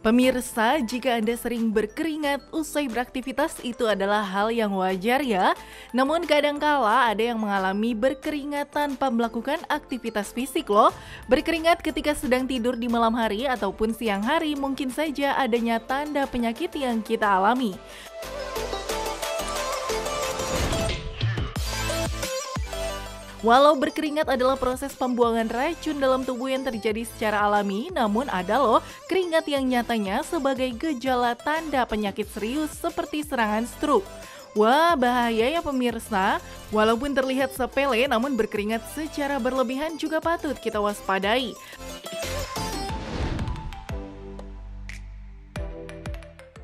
Pemirsa, jika Anda sering berkeringat usai beraktivitas itu adalah hal yang wajar ya. Namun kadangkala ada yang mengalami berkeringat tanpa melakukan aktivitas fisik loh. Berkeringat ketika sedang tidur di malam hari ataupun siang hari mungkin saja adanya tanda penyakit yang kita alami. Walau berkeringat adalah proses pembuangan racun dalam tubuh yang terjadi secara alami, namun ada loh keringat yang nyatanya sebagai gejala tanda penyakit serius seperti serangan stroke. Wah, bahaya ya pemirsa. Walaupun terlihat sepele, namun berkeringat secara berlebihan juga patut kita waspadai.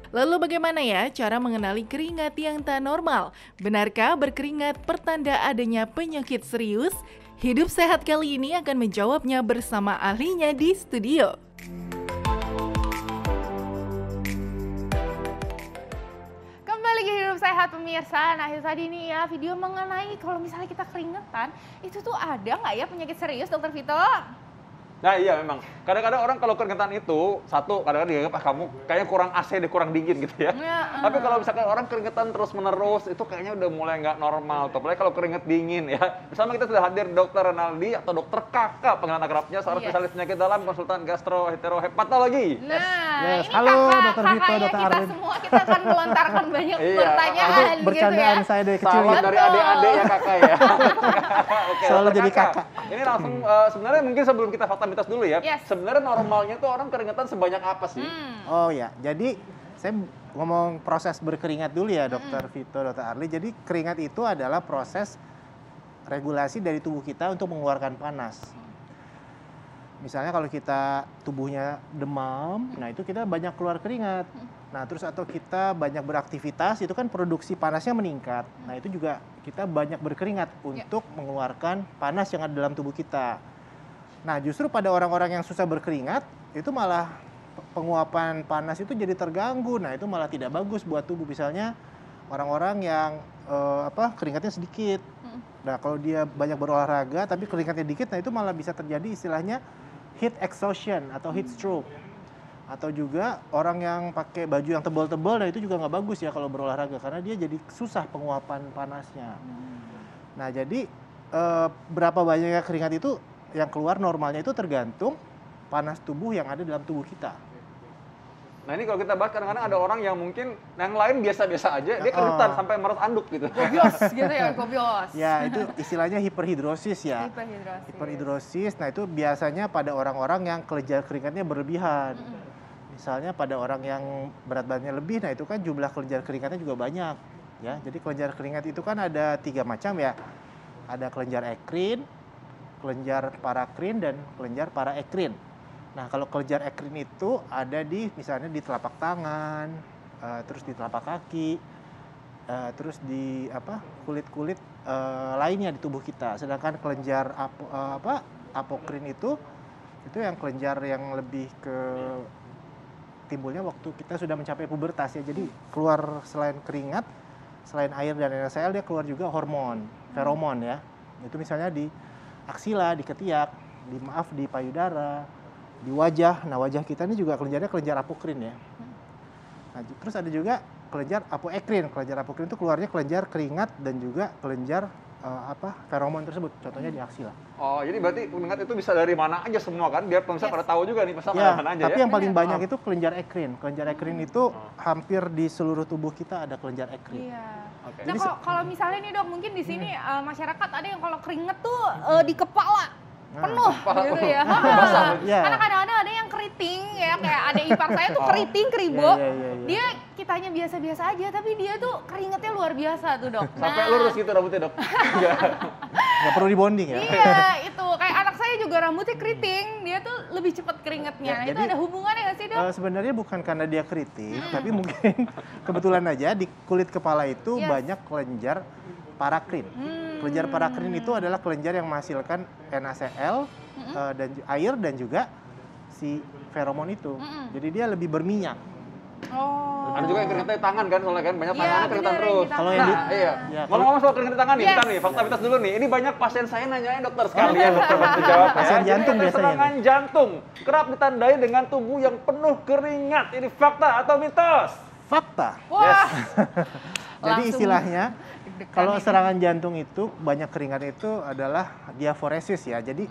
Lalu bagaimana ya cara mengenali keringat yang tak normal? Benarkah berkeringat pertanda adanya penyakit serius? Hidup Sehat kali ini akan menjawabnya bersama ahlinya di studio. Kembali ke Hidup Sehat pemirsa. Nah itu tadi nih ya video mengenai kalau misalnya kita keringetan, itu tuh ada nggak ya penyakit serius Dokter Vito? Nah iya memang, kadang-kadang orang kalau keringetan itu, satu kadang-kadang dianggap kamu kayaknya kurang AC deh, kurang dingin gitu ya. Tapi kalau misalkan orang keringetan terus-menerus, itu kayaknya udah mulai nggak normal. Apalagi kalau keringet dingin ya. Bersama kita sudah hadir Dr. Renaldi atau Dr. Kakak panggilan akrabnya, seorang spesialis penyakit dalam, konsultan gastroenterohepatologi. Nah, Yes. ini Halo, kakak, Dr. Vito, kakaknya Dr. kita Arlin. semua, kita akan melontarkan banyak Iya, pertanyaan Itu gitu ya. bercandaan saya dari kecil. Salam ya. dari adik-adik ya kakak ya. Oke, Selalu Dr. jadi kakak. Ini langsung sebenarnya mungkin sebelum kita fakta mitos dulu ya. Yes. Sebenarnya normalnya tuh orang keringetan sebanyak apa sih? Oh ya, jadi saya ngomong proses berkeringat dulu ya, Dr. Vito, Dr. Arli. Jadi keringat itu adalah proses regulasi dari tubuh kita untuk mengeluarkan panas. Misalnya kalau kita tubuhnya demam, nah itu kita banyak keluar keringat. Nah terus atau kita banyak beraktivitas, itu kan produksi panasnya meningkat. Nah itu juga kita banyak berkeringat untuk mengeluarkan panas yang ada dalam tubuh kita. Nah justru pada orang-orang yang susah berkeringat, itu malah penguapan panas itu jadi terganggu. Nah itu malah tidak bagus buat tubuh. Misalnya orang-orang yang keringatnya sedikit. Nah kalau dia banyak berolahraga tapi keringatnya dikit, nah itu malah bisa terjadi istilahnya heat exhaustion atau heat stroke. Atau juga orang yang pakai baju yang tebal-tebal, nah itu juga nggak bagus ya kalau berolahraga karena dia jadi susah penguapan panasnya. Nah jadi berapa banyaknya keringat itu yang keluar normalnya itu tergantung panas tubuh yang ada dalam tubuh kita. Nah ini kalau kita bahas kadang-kadang ada orang yang mungkin yang lain biasa-biasa aja, dia keringetan sampai merot anduk gitu. Gobios gitu ya, gobios. Ya itu istilahnya hiperhidrosis ya. Hiperhidrosis. Nah itu biasanya pada orang-orang yang kelenjar keringatnya berlebihan. Misalnya pada orang yang berat badannya lebih, nah itu kan jumlah kelenjar keringatnya juga banyak. Ya, jadi kelenjar keringat itu kan ada 3 macam ya. Ada kelenjar ekrin, kelenjar parakrin, dan kelenjar paraekrin. Nah kalau kelenjar ekrin itu ada di misalnya di telapak tangan, terus di telapak kaki, terus di kulit-kulit lainnya di tubuh kita. Sedangkan kelenjar apokrin itu yang kelenjar yang lebih ke timbulnya waktu kita sudah mencapai pubertas ya. Jadi keluar selain keringat, selain air dan NaCl, dia keluar juga hormon, feromon ya. Itu misalnya di aksila, di ketiak, di payudara, di wajah. Nah wajah kita ini juga kelenjarnya kelenjar apokrin ya. Nah, terus ada juga kelenjar apoekrin. Kelenjar apokrin itu keluarnya kelenjar keringat dan juga kelenjar feromon tersebut. Contohnya di aksila. Oh jadi berarti keringat itu bisa dari mana aja semua kan? Biar pemirsa pada tahu juga nih pesan mana aja ya. Tapi yang paling banyak itu kelenjar ekrin. Kelenjar ekrin itu hampir di seluruh tubuh kita ada kelenjar ekrin. Iya. Oke. Nah kalau misalnya nih dok, mungkin di sini masyarakat ada yang kalau keringet tuh di kepala penuh gitu ya. Iya. Karena kadang-kadang ada yang keriting ya, kayak ada ipar saya tuh keriting keribo. Iya. Dia kitanya biasa-biasa aja, tapi dia tuh keringetnya luar biasa tuh dok. Sampai lurus gitu rambutnya dok. Nggak perlu dibonding ya. Iya itu, kayak anak saya juga rambutnya keriting, dia tuh lebih cepat keringetnya. Ya, Itu jadi, ada hubungannya nggak sih dok? Sebenarnya bukan karena dia keriting, tapi mungkin kebetulan aja di kulit kepala itu banyak kelenjar parakrin. Kelenjar parakrin itu adalah kelenjar yang menghasilkan NaCl dan air dan juga si feromon itu. Jadi dia lebih berminyak. Ada juga yang keringetan di tangan kan, soalnya kan banyak Iya, tangannya bener, keringetan yang terus. di tangan. Kalau yang di- Nah, iya. Ya, Ngomong-ngomong soal keringetan di tangan nih, Yes. kita nih fakta mitos dulu nih. Ini banyak pasien saya nanyain dokter sekalian dokter bantu jawab ya. Pasien Jadi jantung ada biasanya serangan jantung kerap ditandai dengan tubuh yang penuh keringat. Ini fakta atau mitos? Fakta. Wah. Jadi Langsung istilahnya deg-degan kalau ini. serangan jantung itu banyak keringat itu adalah diaforesis ya. Jadi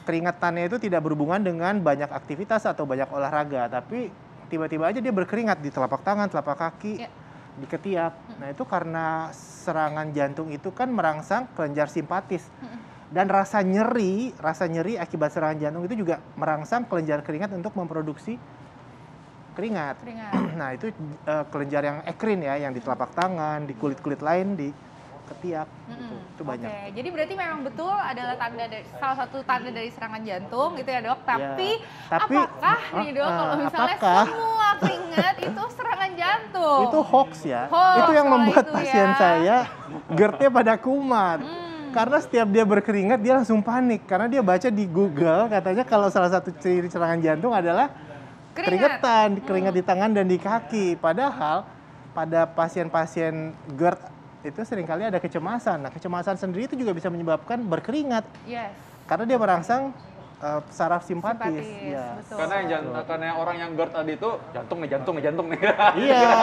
keringatannya itu tidak berhubungan dengan banyak aktivitas atau banyak olahraga, tapi tiba-tiba aja dia berkeringat di telapak tangan, telapak kaki, Ya. di ketiak. Nah itu karena serangan jantung itu kan merangsang kelenjar simpatis. Dan rasa nyeri akibat serangan jantung itu juga merangsang kelenjar keringat untuk memproduksi keringat. Nah itu kelenjar yang ekrin ya, yang di telapak tangan, di kulit-kulit lain, di ketiak. Gitu. Itu banyak. Oke, jadi berarti memang betul adalah salah satu tanda dari serangan jantung gitu ya dok. Tapi, tapi apakah nih dok kalau misalnya apakah semua keringat itu serangan jantung? itu hoax ya? Hoax itu yang kalau membuat itu pasien ya. saya GERD-nya pada kumat. Karena setiap dia berkeringat dia langsung panik karena dia baca di Google katanya kalau salah satu ciri serangan jantung adalah keringat di tangan dan di kaki. Padahal pada pasien-pasien GERD itu seringkali ada kecemasan. Nah, kecemasan sendiri itu juga bisa menyebabkan berkeringat Yes. karena dia merangsang saraf simpatis. Simpatis, Ya. betul. Karena yang orang yang GERD tadi itu jantung nih. Iya,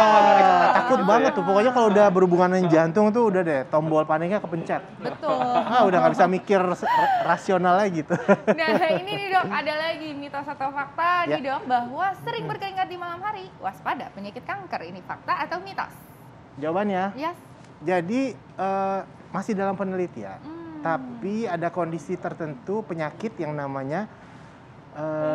takut banget tuh. Pokoknya kalau udah berhubungan dengan jantung tuh udah deh, tombol paniknya kepencet. Betul. Udah nggak bisa mikir rasional lagi gitu. Nah ini nih dok, ada lagi mitos atau fakta nih Ya. dok bahwa sering berkeringat di malam hari waspada penyakit kanker. Ini fakta atau mitos? Jawabannya, Yes. jadi masih dalam penelitian. Tapi ada kondisi tertentu penyakit yang namanya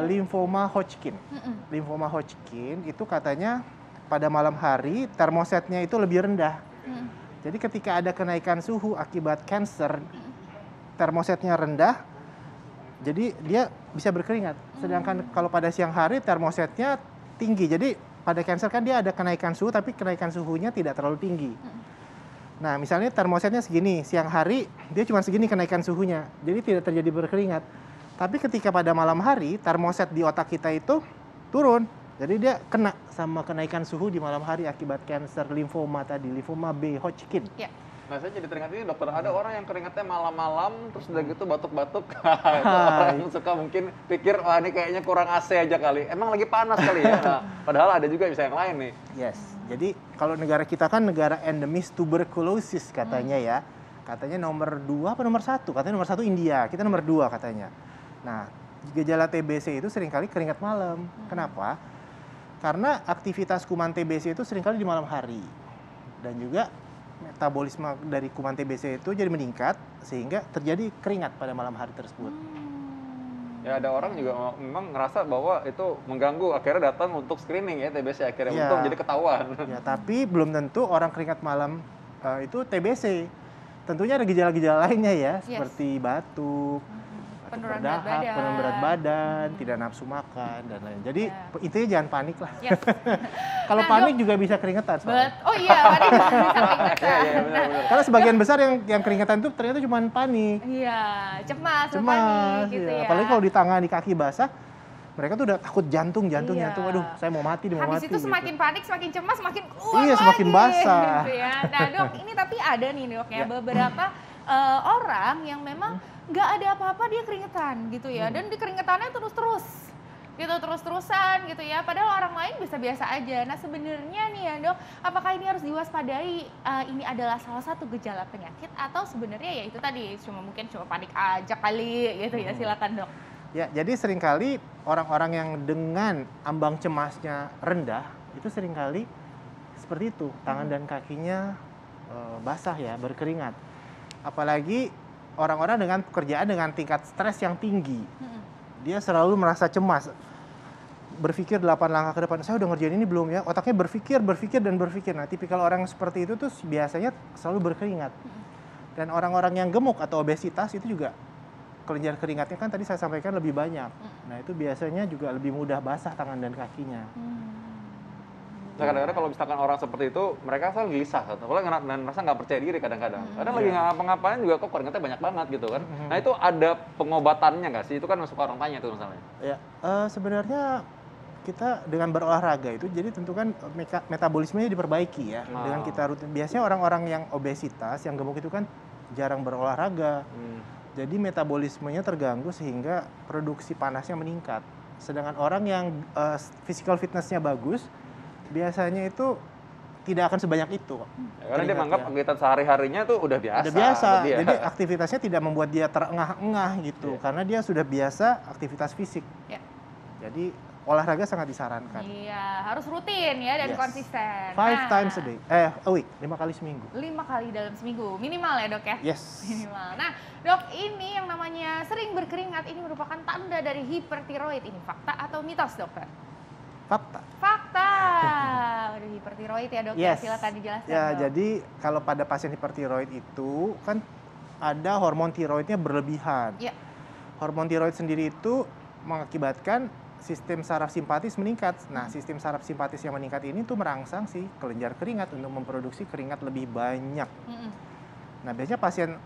limfoma Hodgkin. Limfoma Hodgkin itu katanya pada malam hari termosetnya itu lebih rendah. Jadi ketika ada kenaikan suhu akibat kanker, termosetnya rendah, jadi dia bisa berkeringat. Sedangkan kalau pada siang hari termosetnya tinggi. Jadi pada kanker kan dia ada kenaikan suhu, tapi kenaikan suhunya tidak terlalu tinggi. Nah, misalnya termosetnya segini, siang hari dia cuma segini kenaikan suhunya, jadi tidak terjadi berkeringat. Tapi ketika pada malam hari, termoset di otak kita itu turun, jadi dia kena sama kenaikan suhu di malam hari akibat kanker limfoma tadi, limfoma B Hodgkin. Ya. Nah saya jadi teringat ini dokter, ada orang yang keringatnya malam-malam terus udah gitu batuk-batuk. Itu orang yang suka mungkin pikir, wah ini kayaknya kurang AC aja kali. Emang lagi panas kali ya. Nah, padahal ada juga bisa yang lain nih. Yes, jadi kalau negara kita kan negara endemis tuberkulosis katanya ya. Katanya nomor 2 apa nomor 1? Katanya nomor 1 India, kita nomor 2 katanya. Nah, gejala TBC itu seringkali keringat malam. Kenapa? Karena aktivitas kuman TBC itu seringkali di malam hari. Dan juga metabolisme dari kuman TBC itu jadi meningkat sehingga terjadi keringat pada malam hari tersebut. Ya ada orang juga memang ngerasa bahwa itu mengganggu, akhirnya datang untuk screening ya TBC akhirnya. Ya. Untung jadi ketahuan. Ya, tapi belum tentu orang keringat malam itu TBC. Tentunya ada gejala-gejala lainnya ya, Yes. seperti batuk, Penurunan berat berdahak, badan. penurunan berat badan, tidak nafsu makan dan lain. Jadi Ya. intinya jangan panik lah. Yes. Kalau Nah, panik Dok. juga bisa keringetan. soalnya. Oh iya, tadi bisa keringetan. Iya benar-benar. Karena sebagian besar yang keringetan itu ternyata cuma panik. Iya, cemas, Cemas, panik gitu ya. ya. Apalagi kalau di tangan, di kaki basah, mereka tuh udah takut jantung. Iya. Waduh, saya mau mati, mau Habis mati. itu semakin panik, semakin cemas, semakin keluar Iya, semakin lagi, basah. gitu ya. Nah dok, ini tapi ada nih dok ya, Ya. beberapa orang yang memang nggak ada apa-apa dia keringetan gitu ya. Dan di keringetannya terus-terus gitu, terus-terusan gitu ya. Padahal orang lain biasa-biasa aja. Nah sebenarnya nih ya dok, apakah ini harus diwaspadai? Ini adalah salah satu gejala penyakit atau sebenarnya ya itu tadi mungkin cuma panik aja kali gitu ya. Silakan dok. Ya, jadi seringkali orang-orang yang dengan ambang cemasnya rendah, itu seringkali seperti itu, tangan dan kakinya basah ya, berkeringat. Apalagi orang-orang dengan pekerjaan dengan tingkat stres yang tinggi. Dia selalu merasa cemas. Berpikir 8 langkah ke depan, saya udah ngerjain ini belum ya? Otaknya berpikir dan berpikir. Nah, tipikal orang seperti itu tuh biasanya selalu berkeringat. Dan orang-orang yang gemuk atau obesitas itu juga kelenjar keringatnya kan tadi saya sampaikan lebih banyak. Nah, itu biasanya juga lebih mudah basah tangan dan kakinya. Nah kadang-kadang kalau misalkan orang seperti itu, mereka selalu gelisah, apalagi dan merasa nggak percaya diri kadang-kadang. Kadang lagi nggak ngapa-ngapain juga kok keringatnya banyak banget gitu kan. Nah itu ada pengobatannya nggak sih? Itu kan suka orang tanya tuh misalnya. Ya, sebenarnya kita dengan berolahraga itu jadi tentu kan metabolismenya diperbaiki ya. Dengan kita rutin. Biasanya orang-orang yang obesitas, yang gemuk itu kan jarang berolahraga. Jadi metabolismenya terganggu sehingga produksi panasnya meningkat. Sedangkan orang yang physical fitnessnya bagus, biasanya itu tidak akan sebanyak itu. Karena dia menganggap aktivitas sehari-harinya tuh udah biasa. Udah biasa, jadi aktivitasnya tidak membuat dia terengah-engah gitu. Karena dia sudah biasa aktivitas fisik. Jadi olahraga sangat disarankan. Iya, harus rutin ya dan konsisten. 5 times a day, a week, 5 kali seminggu. 5 kali dalam seminggu, minimal ya dok ya? Yes. Minimal. Nah dok, ini yang namanya sering berkeringat ini merupakan tanda dari hipertiroid. Ini fakta atau mitos dokter? Fakta. Fakta. Udah hipertiroid ya dok, ya silakan dijelaskan ya, dok. Jadi kalau pada pasien hipertiroid itu kan ada hormon tiroidnya berlebihan. Hormon tiroid sendiri itu mengakibatkan sistem saraf simpatis meningkat. Nah, sistem saraf simpatis yang meningkat ini tuh merangsang si kelenjar keringat untuk memproduksi keringat lebih banyak. Nah, biasanya pasien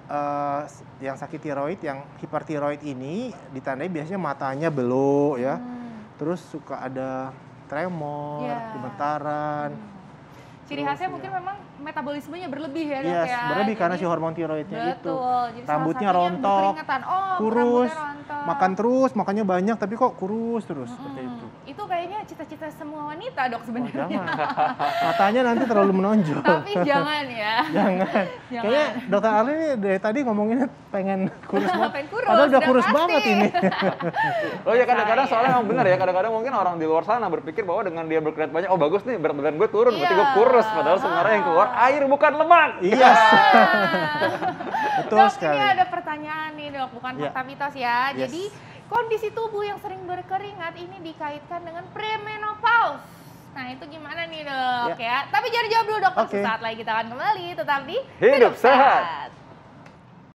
yang sakit tiroid, yang hipertiroid ini ditandai biasanya matanya belok ya. Terus suka ada tremor, gemetaran. Ciri khasnya mungkin memang metabolismenya berlebih ya dok ya. Berlebih karena si hormon tiroidnya itu. Jadi rambutnya rontok, kurus, makan terus, makannya banyak tapi kok kurus terus seperti itu. Itu kayaknya cita-cita semua wanita dok sebenarnya. Jangan. Matanya nanti terlalu menonjol. Tapi jangan ya. Jangan. Kayaknya dokter Arli ini dari tadi ngomonginnya pengen kurus banget. Pengen kurus, padahal udah kurus pasti banget ini. Oh ya kadang-kadang soalnya emang benar ya, kadang-kadang mungkin orang di luar sana berpikir bahwa dengan dia berkeringat banyak, oh bagus nih berat badan gue turun, berarti gue kurus. Padahal sebenarnya yang keluar air bukan lemak. Iya. Betul dok, sekali. Ini ada pertanyaan nih dok, bukan fakta mitos ya. Jadi kondisi tubuh yang sering berkeringat ini dikaitkan dengan premenopause. Nah itu gimana nih dok ya? Tapi jangan jawab dulu dok, sesaat lagi kita akan kembali tetap di Hidup Sehat.